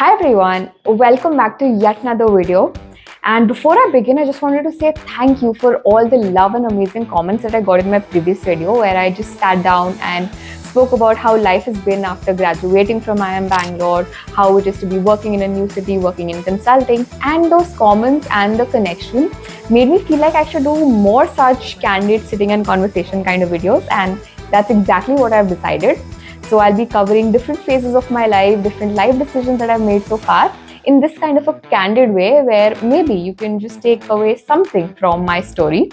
Hi everyone, welcome back to yet another video. And before I begin, I just wanted to say thank you for all the love and amazing comments that I got in my previous video where I just sat down and spoke about how life has been after graduating from IIM Bangalore, how it is to be working in a new city, working in consulting. And those comments and the connection made me feel like I should do more such candid sitting and conversation kind of videos, and that's exactly what I've decided. So I'll be covering different phases of my life, different life decisions that I've made so far in this kind of a candid way where maybe you can just take away something from my story.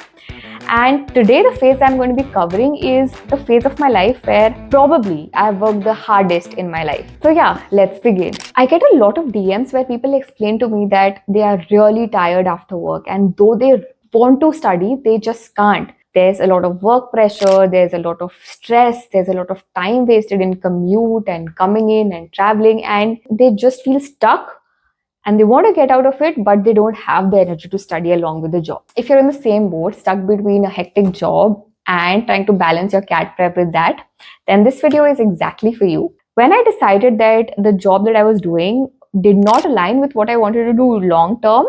And today the phase I'm going to be covering is the phase of my life where probably I've worked the hardest in my life. So yeah, let's begin. I get a lot of DMs where people explain to me that they are really tired after work, and though they want to study, they just can't. There's a lot of work pressure, there's a lot of stress, there's a lot of time wasted in commute and coming in and traveling, and they just feel stuck and they want to get out of it, but they don't have the energy to study along with the job. If you're in the same boat, stuck between a hectic job and trying to balance your CAT prep with that, then this video is exactly for you. When I decided that the job that I was doing did not align with what I wanted to do long term,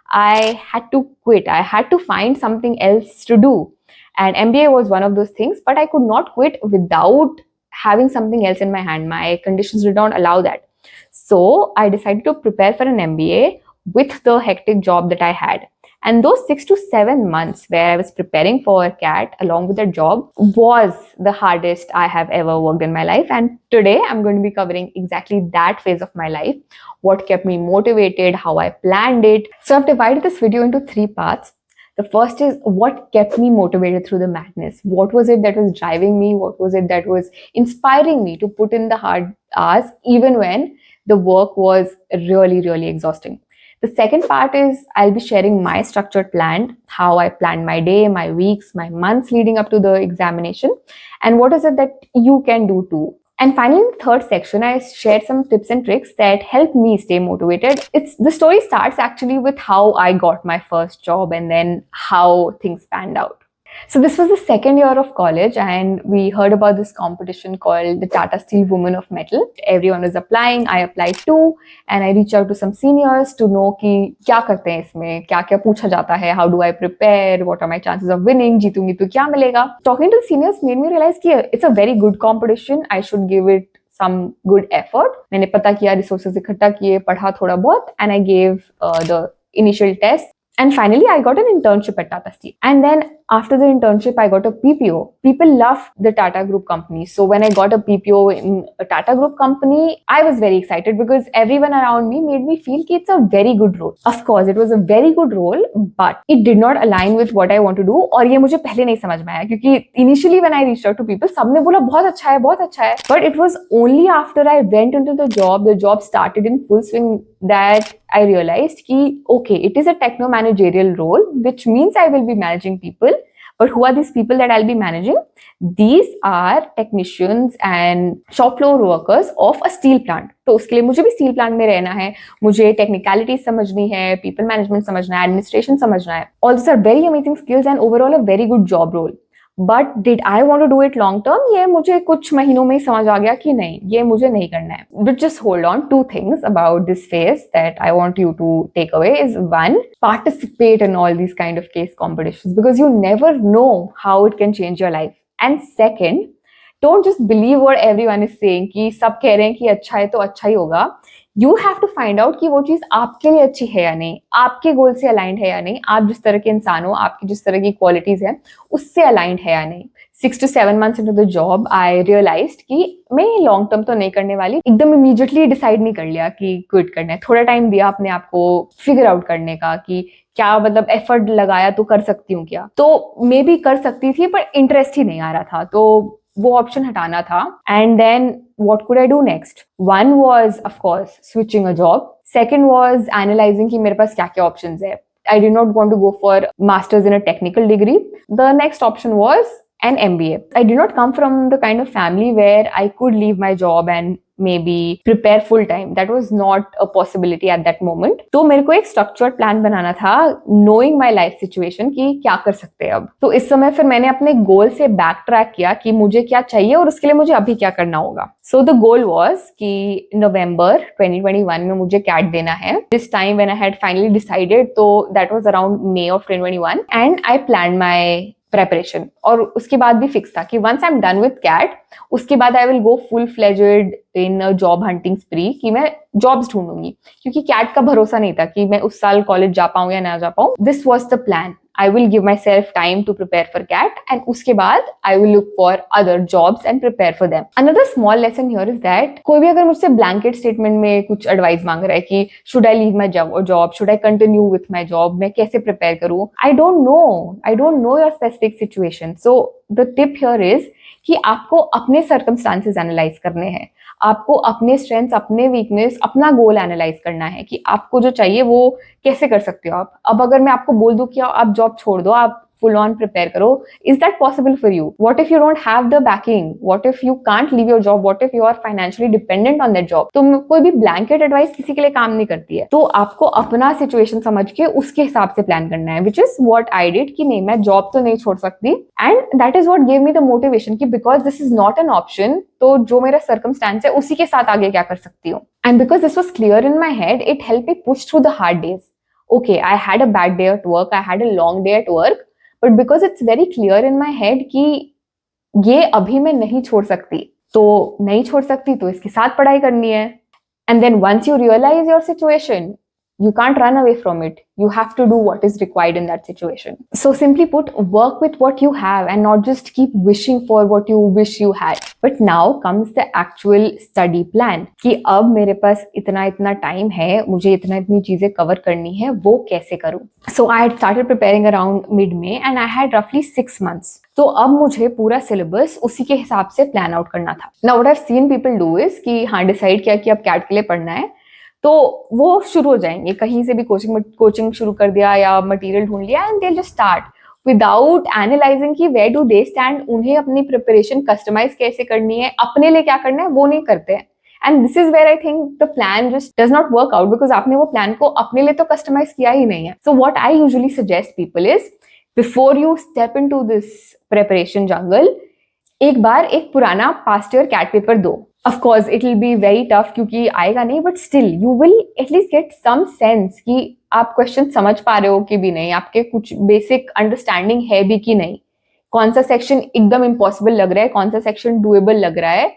I had to quit. I had to find something else to do. And MBA was one of those things, but I could not quit without having something else in my hand. My conditions did not allow that. So I decided to prepare for an MBA with the hectic job that I had. And those 6 to 7 months where I was preparing for CAT along with the job was the hardest I have ever worked in my life. And today I'm going to be covering exactly that phase of my life, what kept me motivated, how I planned it. So I've divided this video into 3 parts. The first is what kept me motivated through the madness. What was it that was driving me? What was it that was inspiring me to put in the hard hours even when the work was really, really exhausting? The second part is I'll be sharing my structured plan, how I planned my day, my weeks, my months leading up to the examination, and what is it that you can do too. And finally, in the third section, I shared some tips and tricks that help me stay motivated. The story starts actually with how I got my first job and then how things panned out. So this was the second year of college, and we heard about this competition called the Tata Steel Women of Metal. Everyone was applying. I applied too, and I reached out to some seniors to know कि क्या करते हैं इसमें, क्या-क्या पूछा जाता है, how do I prepare, what are my chances of winning, जीतूंगी तो क्या मिलेगा. Talking to the seniors made me realize कि it's a very good competition. I should give it some good effort. मैंने पता किया, resources इकट्ठा किए, पढ़ा थोड़ा बहुत, and I gave the initial test. And finally, I got an internship at Tata Steel. And then after the internship, I got a PPO. People love the Tata Group company. So when I got a PPO in a Tata Group company, I was very excited because everyone around me made me feel that it's a very good role. Of course, it was a very good role, but it did not align with what I want to do. और ये मुझे पहले नहीं समझ में आया क्योंकि initially when I reached out to people, सबने बोला बहुत अच्छा है, बहुत अच्छा है. But it was only after I went into the job started in full swing, that I realized कि okay, it is a techno managerial role, which means I will be managing people. But who are these people that I'll be managing? These are technicians and shop floor workers of a steel plant. तो उसके लिए मुझे भी steel plant में रहना है, मुझे technicalities समझनी है, people management समझना है, administration समझना है. All these are very amazing skills and overall a very good job role. But did I want to do it long term? ये मुझे कुछ महीनों में ही समझ आ गया कि नहीं, ये मुझे नहीं करना है. But just hold on, 2 things about this phase that I want you to take away is 1, participate in all these kind of case competitions because you never know how it can change your life. And second, don't just believe what everyone is saying कि सब कह रहे हैं कि अच्छा है तो अच्छा ही होगा. You have to find out कि वो चीज आपके लिए अच्छी है या नहीं, आपके गोल से अलाइंड है या नहीं, आप जिस तरह के इंसान हो, आपकी जिस तरह की क्वालिटीज है उससे अलाइंड है या नहीं. 6 to 7 months into the job, I realized कि मैं लॉन्ग टर्म तो नहीं करने वाली. एकदम इमीडिएटली डिसाइड नहीं कर लिया कि क्विट करना है. थोड़ा टाइम दिया अपने आप को फिगर आउट करने का कि क्या मतलब एफर्ट लगाया तो कर सकती हूँ क्या. तो मे बी कर सकती थी पर इंटरेस्ट ही नहीं आ रहा था, तो वो ऑप्शन हटाना था. And then what could I do next? One was, of course, switching a job. Second was analyzing कि मेरे पास क्या-क्या options है. I did not want to go for masters in a technical degree. The next option was an MBA. I did not come from the kind of family where I could leave my job and may be prepare full time. That was not a possibility at that moment. तो मेरे को एक structured plan बनाना था, knowing my life situation कि क्या कर सकते हैं अब. तो इस समय फिर मैंने अपने गोल से बैक ट्रैक किया कि मुझे क्या चाहिए और उसके लिए मुझे अभी क्या करना होगा. सो द गोल वॉज कि नवंबर 2021 में मुझे कैट देना है. This time when I had finally decided, तो that was around May of 2021 and I plan my preparation. और उसके बाद भी फिक्स था कि once I am done with CAT, उसके बाद I will go full fledged in job hunting spree कि मैं जॉब्स ढूंढूंगी, क्योंकि कैट का भरोसा नहीं था कि मैं उस साल कॉलेज जा पाऊं या ना जा पाऊं. This was the plan. I will give myself time to prepare for CAT and उसके बाद I will look for other jobs and prepare for them. Another small lesson here is that कोई भी अगर मुझसे blanket statement में कुछ advice मांग रहा है कि should I leave my job, should I continue with my job, मैं कैसे prepare करूँ, I don't know your specific situation. So the tip here is कि आपको अपने circumstances analyze करने हैं, आपको अपने स्ट्रेंथ्स, अपने वीकनेस, अपना गोल एनालाइज करना है कि आपको जो चाहिए वो कैसे कर सकते हो आप. अब अगर मैं आपको बोल दूं कि आप जॉब छोड़ दो, आप full on prepare करो, is that possible for you? What if you don't have the backing? What if you can't leave your job? What if you are financially dependent on that job? तो कोई भी blanket advice किसी के लिए काम नहीं करती है. तो आपको अपना situation समझ के उसके हिसाब से प्लान करना है, which is what I did कि नहीं, मैं जॉब तो नहीं छोड़ सकती. And that is what gave me the motivation कि because this is not an option, तो जो मेरा circumstance है उसी के साथ आगे क्या कर सकती हूँ. And because this was clear in my head, it helped me push through the hard days. Okay, I had a bad day at work, I had a long day at work, but because it's very clear in my head कि ये अभी मैं नहीं छोड़ सकती, तो नहीं छोड़ सकती तो इसके साथ पढ़ाई करनी है. And then once you realize your situation, you can't run away from it. You have to do what is required in that situation. So simply put, work with what you have and not just keep wishing for what you wish you had. But now comes the actual study plan कि अब मेरे पास इतना time है, मुझे इतनी चीजें cover करनी है, वो कैसे करूं. So I had started preparing around mid-May and I had roughly 6 months. तो अब मुझे पूरा सिलेबस उसी के हिसाब से प्लान आउट करना था. Now what I've seen people do is कि हाँ डिसाइड किया कि अब कैट के लिए पढ़ना है, तो वो शुरू हो जाएंगे, कहीं से भी कोचिंग शुरू कर दिया या मटेरियल ढूंढ लिया and they just start without analysing कि वेयर डू दे स्टैंड. उन्हें अपनी प्रिपरेशन कस्टमाइज कैसे करनी है, अपने लिए क्या करना है, वो नहीं करते हैं. And this is where I think the plan just does not work out, because आपने वो प्लान को अपने लिए तो कस्टमाइज किया ही नहीं है. So what I usually suggest people is before you step into this preparation jungle, एक बार एक पुराना पास्ट ईयर कैट पेपर दो. Of course, it will be very tough क्योंकि आएगा नहीं, but still you will at least get some sense कि आप क्वेश्चन समझ पा रहे हो कि भी नहीं, आपके कुछ बेसिक अंडरस्टैंडिंग है भी कि नहीं, कौन सा सेक्शन एकदम इम्पॉसिबल लग रहा है, कौन सा सेक्शन डूएबल लग रहा है.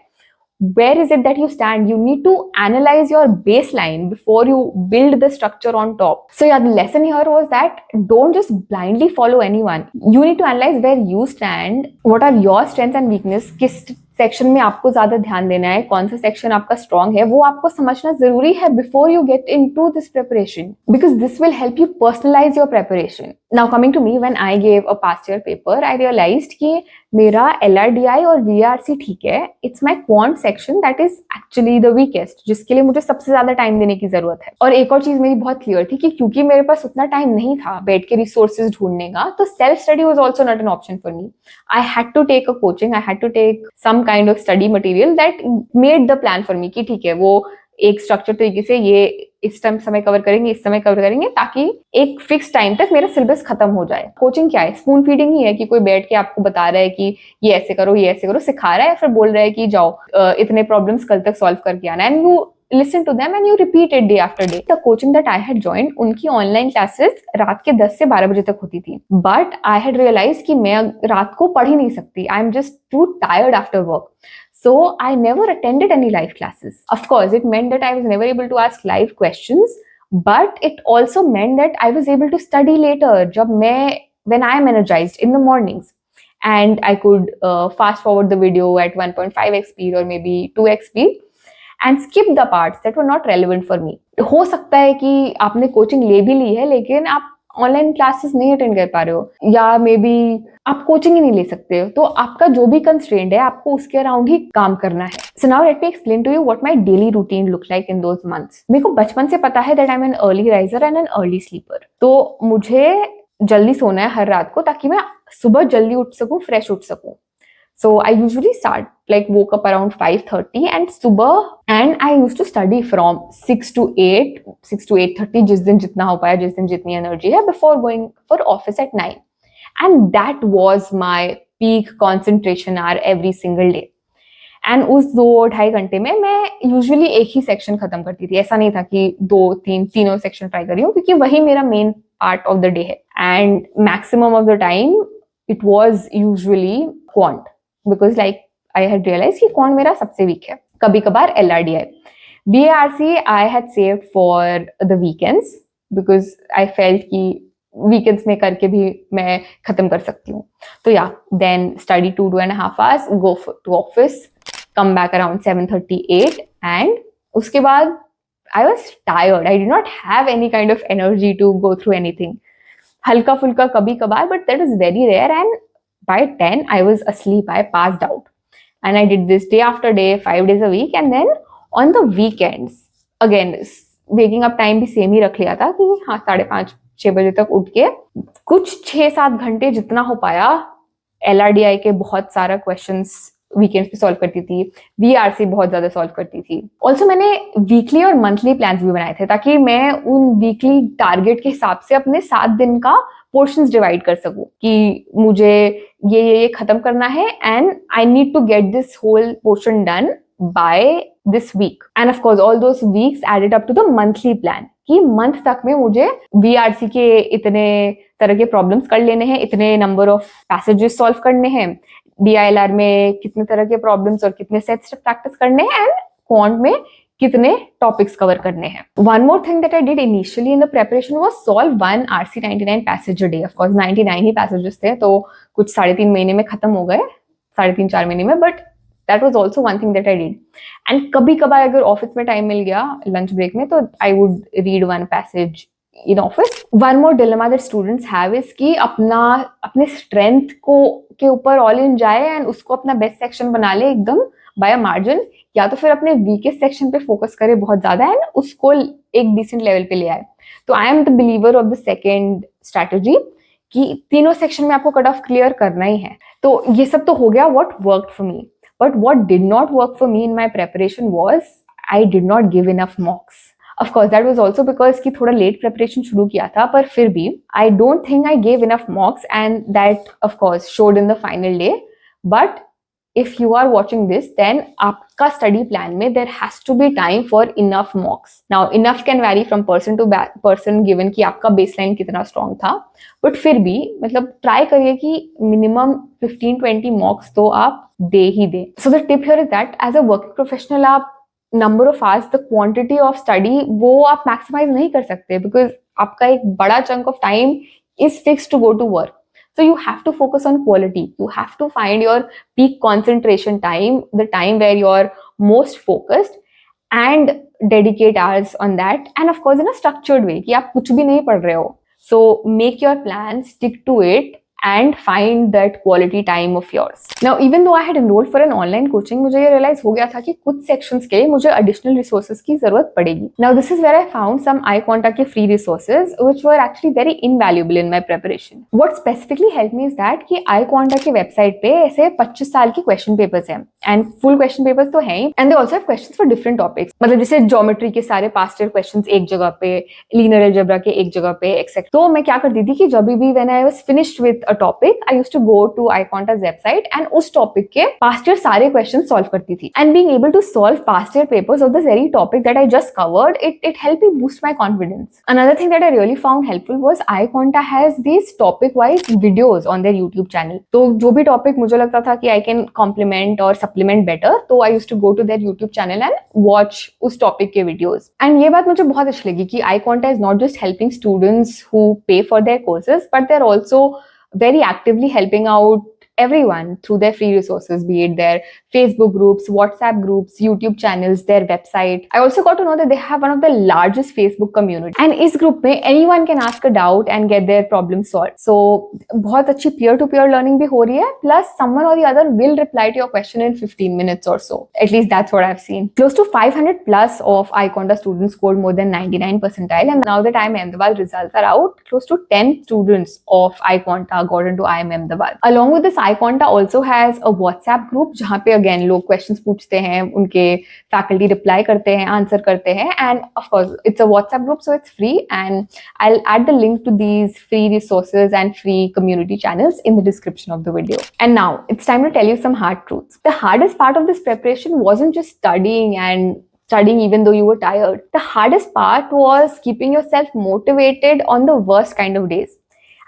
Where is it that you stand? You need to analyze your baseline before you build the structure on top. So yeah, the lesson here was that don't just blindly follow anyone. You need to analyze where you stand, what are your strengths and weakness, किस section में आपको ज्यादा ध्यान देना है, कौन सा section आपका स्ट्रॉन्ग है, वो आपको समझना जरूरी है before you get into this preparation, because this will help you personalize your preparation. Now coming to me, when I gave a past year paper, I realized कि मेरा LRDI और VRC ठीक है, it's my quant section that is actually the weakest, जिसके लिए मुझे सबसे ज्यादा टाइम देने की जरूरत है. और एक और चीज मेरी बहुत क्लियर थी कि क्योंकि मेरे पास उतना टाइम नहीं था बैठ के रिसोर्सेज ढूंढने का, तो self study was also not an option for me. I had to take a coaching, I had to take some kind of study material that made the plan for me कि ठीक है, वो एक structure तरीके से ये इस time समय कवर करेंगे, इस समय कवर करेंगे, ताकि एक फिक्स टाइम तक मेरा सिलेबस खत्म हो जाए. कोचिंग क्या है? स्पून फीडिंग ही है कि कोई बैठ के आपको बता रहा है कि ये ऐसे करो, ये ऐसे करो, सिखा रहा है, फिर बोल रहा है कि जाओ इतने प्रॉब्लम्स कल तक सॉल्व करके आना, and you listen to them and you repeat it day after day. The coaching that I had joined, उनकी ऑनलाइन क्लासेस रात के 10 से 12 बजे तक होती थी, बट आई हैड रियलाइज कि मैं रात को पढ़ ही नहीं सकती. I am just to tired after work. So I never attended any live classes. Of course, it meant that I was never able to ask live questions, but it also meant that I was able to study later. When I am energized in the mornings, and I could fast forward the video at 1.5x speed or maybe 2x speed and skip the parts that were not relevant for me. हो सकता है कि आपने coaching ले भी ली है, लेकिन आप ऑनलाइन क्लासेस नहीं अटेंड कर पा रहे हो, या मे बी आप कोचिंग ही नहीं ले सकते हो, तो आपका जो भी कंस्ट्रेंट है आपको उसके अराउंड ही काम करना है. So now let me explain to you what my daily routine look like in those months. मेरे को बचपन से पता है that I am an early riser and an early sleeper. तो मुझे जल्दी सोना है हर रात को, ताकि मैं सुबह जल्दी उठ सकूं, फ्रेश उठ सकूं. So I usually woke up around 5:30 and subah, and I used to study from 6 to 8, 6 to 8:30, जिस दिन जितना हो पाया, जिस दिन जितनी एनर्जी है, before going for office at 9. And that was my peak concentration hour every single day. And उस 2-2.5 घंटे में मैं यूजुअली एक ही सेक्शन खत्म करती थी. ऐसा नहीं था कि 2-3 सेक्शन ट्राई कर रही हूँ, क्योंकि वही मेरा main part of the day है. And maximum of the time it was usually quant, because I had realize कि क्वांट मेरा सबसे वीक है. कभी कभार LRDI. VARC I had saved for the weekends, because I felt कि weekends में करके भी मैं खत्म कर सकती हूँ. तो या then study 2.5 hours, go to office, come back around 7:38, and उसके बाद I was tired. I did not have any kind of energy to go through anything. हल्का फुल्का कभी कभार, but that is very rare. And by 10 I was asleep. I passed out, and I did this day after day, 5 days a week. And then on the weekends again, waking up time भी same ही रख लिया था कि हाँ 5:30-6 बजे तक उठ के कुछ 6-7 घंटे जितना हो पाया LRDI के बहुत सारा क्वेश्चंस वीकेंड्स पे सॉल्व करती थी. VRC बहुत ज्यादा सॉल्व करती थी. ऑल्सो मैंने वीकली और मंथली प्लान्स भी बनाए थे, ताकि मैं उन वीकली टारगेट के हिसाब से अपने 7 दिन का पोर्शंस डिवाइड कर सकूं कि मुझे ये खत्म करना है, and I need to get this whole portion done by this week. And of course all those weeks added up to the monthly plan कि मंथ तक में मुझे VRC के इतने तरह के प्रॉब्लम्स कर लेने हैं, इतने नंबर ऑफ पैसेजेस सॉल्व करने हैं, DILR में कितने तरह के प्रॉब्लम्स और कितने सेट्स प्रैक्टिस करने हैं, एंड क्वांट में कितने टॉपिक्स कवर करने हैं. One more thing that I did initially in the preparation was solve 1 RC99 passage a day. Of course 99 he passages थे, तो कुछ 3.5 महीने में खत्म हो गए, 3.5-4 महीने में. But that was also one thing that I did. And कभी कभार अगर ऑफिस में टाइम मिल गया लंच ब्रेक में, तो I would read 1 passage in office. One more dilemma that students have is कि अपने स्ट्रेंथ के ऊपर ऑल इन जाए एंड उसको अपना बेस्ट सेक्शन बना ले एकदम बाय मार्जिन, या तो फिर अपने वीकेस्ट सेक्शन पे फोकस करे बहुत ज्यादा एंड उसको एक डिसेंट लेवल पे ले आए. तो I am the believer of the second strategy कि तीनों सेक्शन में आपको कट ऑफ क्लियर करना ही है. तो ये सब तो हो गया what worked for me. But what did not work for me in my preparation was I did not give enough mocks. Of course, that was also because कि थोड़ा late preparation शुरू किया था, पर फिर भी I don't think I gave enough mocks, and that of course showed in the final day. But if you are watching this, then आपका study plan में there has to be time for enough mocks. Now enough can vary from person to person given कि आपका baseline कितना strong था, but फिर भी मतलब try करिए कि minimum 15-20 mocks तो आप दे ही दे. So the tip here is that as a working professional आप number of hours, the quantity of study वो आप maximize नहीं कर सकते, because आपका एक बड़ा chunk of time is fixed to go to work. So you have to focus on quality. You have to find your peak concentration time, the time where you're most focused, and dedicate hours on that. And of course in a structured way कि आप कुछ भी नहीं पढ़ रहे हो. So make your plan, stick to it, and find that quality time of yours. Now even though I had enrolled for an online coaching, मुझे ये realize हो गया था कि कुछ sections के लिए मुझे additional resources की जरूरत पड़ेगी. Now this is where I found some iQuanta के free resources which were actually very invaluable in my preparation. What specifically helped me is that कि iQuanta की website पे ऐसे 25 साल की question papers हैं, and full question papers तो हैं ही, and they also have questions for different topics. मतलब जैसे geometry के सारे past year questions एक जगह पे, linear algebra के एक जगह पे, etc. तो मैं क्या करती थी कि जब भी when I was finished with a topic, I used to go to iQuanta's website and उस topic के past year सारे questions solve करती थी. And being able to solve past year papers of the very topic that I just covered, it helped me boost my confidence. Another thing that I really found helpful was iQuanta has these topic-wise videos on their YouTube channel. तो जो भी topic मुझे लगता था कि I can complement or supplement better, तो I used to go to their YouTube channel and watch उस topic के videos. And ये बात मुझे बहुत अच्छी लगी कि iQuanta is not just helping students who pay for their courses, but they're also very actively helping out everyone through their free resources, be it their Facebook groups, WhatsApp groups, YouTube channels, their website. I also got to know that they have one of the largest Facebook community. And इस group में anyone can ask a doubt and get their problem solved. So बहुत अच्छी peer-to-peer learning भी हो रही है. Plus someone or the other will reply to your question in 15 minutes or so. At least that's what I've seen. Close to 500 plus of iQuanta students scored more than 99 percentile. And now that IIM Ahmedabad results are out, close to 10 students of iQuanta got into IIM Ahmedabad. Along with this Iconta also has a WhatsApp group जहाँ पे again लोग questions पूछते हैं, उनके faculty reply करते हैं, answer करते हैं, and of course it's a WhatsApp group, so it's free, and I'll add the link to these free resources and free community channels in the description of the video. And now it's time to tell you some hard truths. The hardest part of this preparation wasn't just studying even though you were tired. The hardest part was keeping yourself motivated on the worst kind of days.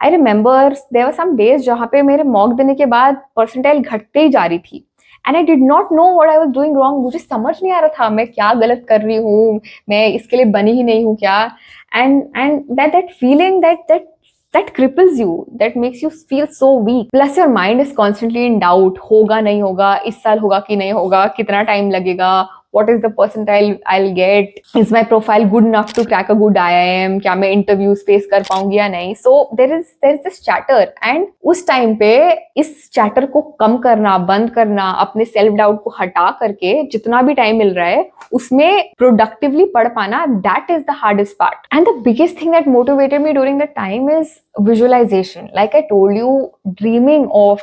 I remember there were some days जहाँ पे मेरे mock देने के बाद percentile घटते ही जा रही थी, and I did not know what I was doing wrong. मुझे समझ नहीं आ रहा था मैं क्या गलत कर रही हूँ, मैं इसके लिए बनी ही नहीं हूँ क्या, and that feeling that cripples you, that makes you feel so weak. Plus your mind is constantly in doubt, होगा नहीं होगा, इस साल होगा कि नहीं होगा, कितना टाइम लगेगा, what is the percentile I'll get, is my profile good enough to crack a good IIM, क्या मैं interviews face कर पाऊंगी या नहीं. So there is this chatter, and उस time पे इस chatter को कम करना, बंद करना, अपने self doubt को हटा करके जितना भी time मिल रहा है उसमें productively पढ़ पाना, that is the hardest part. And the biggest thing that motivated me during that time is visualization. Like I told you, dreaming of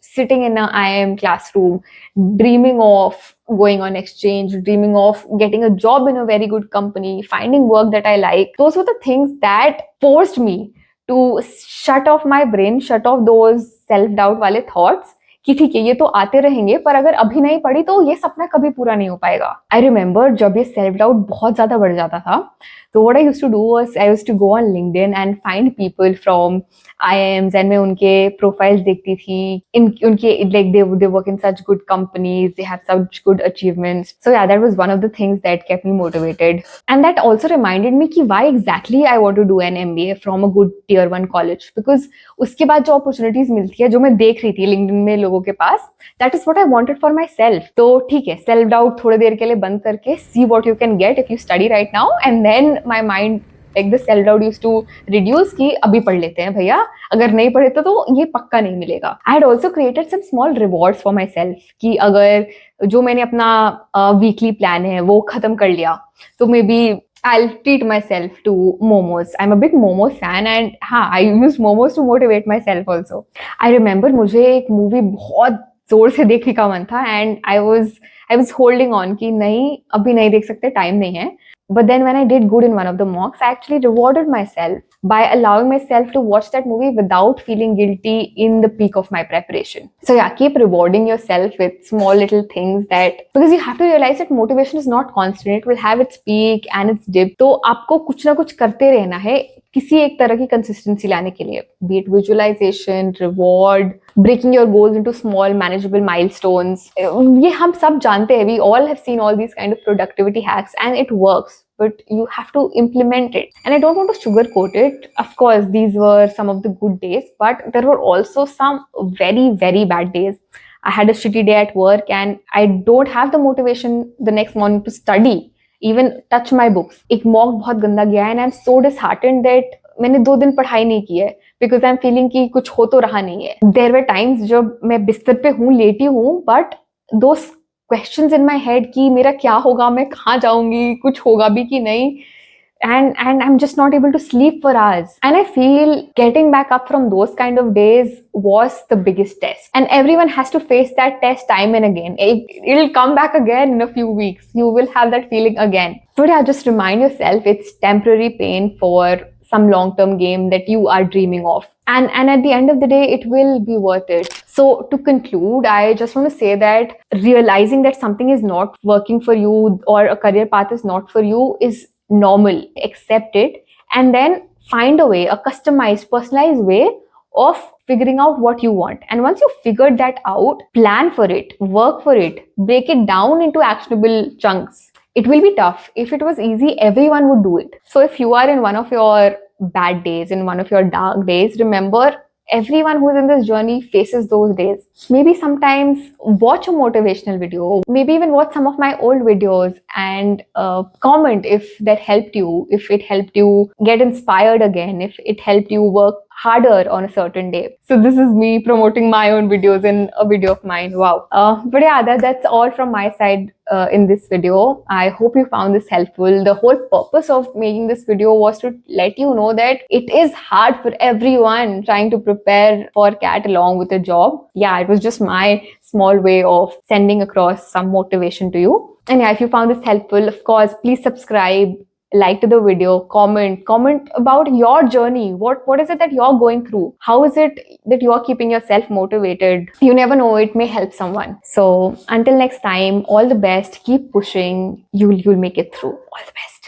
sitting in an IIM classroom, dreaming of going on exchange, dreaming of getting a job in a very good company, finding work that I like. Those were the things that forced me to shut off my brain, shut off those self-doubt वाले thoughts कि ठीक है ये तो आते रहेंगे, पर अगर अभी नहीं पढ़ी तो ये सपना कभी पूरा नहीं हो पाएगा. I remember जब ये self doubt बहुत ज्यादा बढ़ जाता था, तो what I used to do was I used to go on LinkedIn and find people from IIMs, and मैं उनके profiles देखती थी, उनके like they work in such good companies, they have such good achievements. So yeah, that was one of the things that kept me motivated, and that also reminded me कि why exactly I want to do an MBA from a good tier 1 college, because उसके बाद जो opportunities मिलती है, जो मैं देख रही थी LinkedIn में लोगों के पास, that is what I wanted for myself. तो ठीक है, self doubt थोड़ी देर के लिए बंद करके see what you can get if you study right now, and then my mind like the self doubt used to reduce कि अभी पढ़ लेते हैं भैया, अगर नहीं पढ़े तो ये पक्का नहीं मिलेगा. I had also created some small rewards for myself कि अगर जो मैंने अपना weekly plan है वो खत्म कर लिया तो maybe I'll treat myself to momos. I'm a big momos fan, and हाँ, I use momos to motivate myself also. I remember मुझे एक movie बहुत जोर से देखने का मन था, and I was holding on कि नहीं अभी नहीं देख सकते, टाइम नहीं है. But then when I did good in one of the mocks, I actually rewarded myself by allowing myself to watch that movie without feeling guilty in the peak of my preparation. So yeah, keep rewarding yourself with small little things, that because you have to realize that motivation is not constant. It will have its peak and its dip. तो आपको कुछ ना कुछ करते रहना है किसी एक तरह की consistency लाने के लिए. Be it visualization, reward, breaking your goals into small manageable milestones. ये हम सब जानते हैं. We all have seen all these kind of productivity hacks, and it works. But you have to implement it. And I don't want to sugarcoat it. Of course, these were some of the good days, but there were also some very, very bad days. I had a shitty day at work, and I don't have the motivation the next morning to study, even touch my books. एक mock बहुत गंदा गया है, and I'm so disheartened that मैंने 2 दिन पढ़ाई नहीं की है, because I'm feeling कि कुछ हो तो रहा नहीं है. There were times जब मैं बिस्तर पे हूँ, लेटी हूँ, but those questions in my head कि मेरा क्या होगा, मैं कहाँ जाऊंगी, कुछ होगा भी कि नहीं, and I'm just not able to sleep for hours. And I feel getting back up from those kind of days was the biggest test. And everyone has to face that test time and again. It'll come back again in a few weeks. You will have that feeling again. But yeah, just remind yourself it's temporary pain for some long-term game that you are dreaming of. And at the end of the day, it will be worth it. So to conclude, I just want to say that realizing that something is not working for you or a career path is not for you is normal. Accept it, and then find a way, a customized, personalized way of figuring out what you want. And once you figured that out, plan for it, work for it, break it down into actionable chunks. It will be tough. If it was easy, everyone would do it. So if you are in one of your bad days, in one of your dark days, remember everyone who is in this journey faces those days. Maybe sometimes watch a motivational video, maybe even watch some of my old videos and comment if that helped you, if it helped you get inspired again, if it helped you work harder on a certain day. So this is me promoting my own videos in a video of mine. Wow. But yeah, that's all from my side in this video. I hope you found this helpful. The whole purpose of making this video was to let you know that it is hard for everyone trying to prepare for CAT along with a job. Yeah, it was just my small way of sending across some motivation to you. And yeah, if you found this helpful, of course, please subscribe, like to the video, comment about your journey. What is it that you're going through? How is it that you're keeping yourself motivated? You never know, it may help someone. So until next time, all the best, keep pushing. You'll make it through. All the best.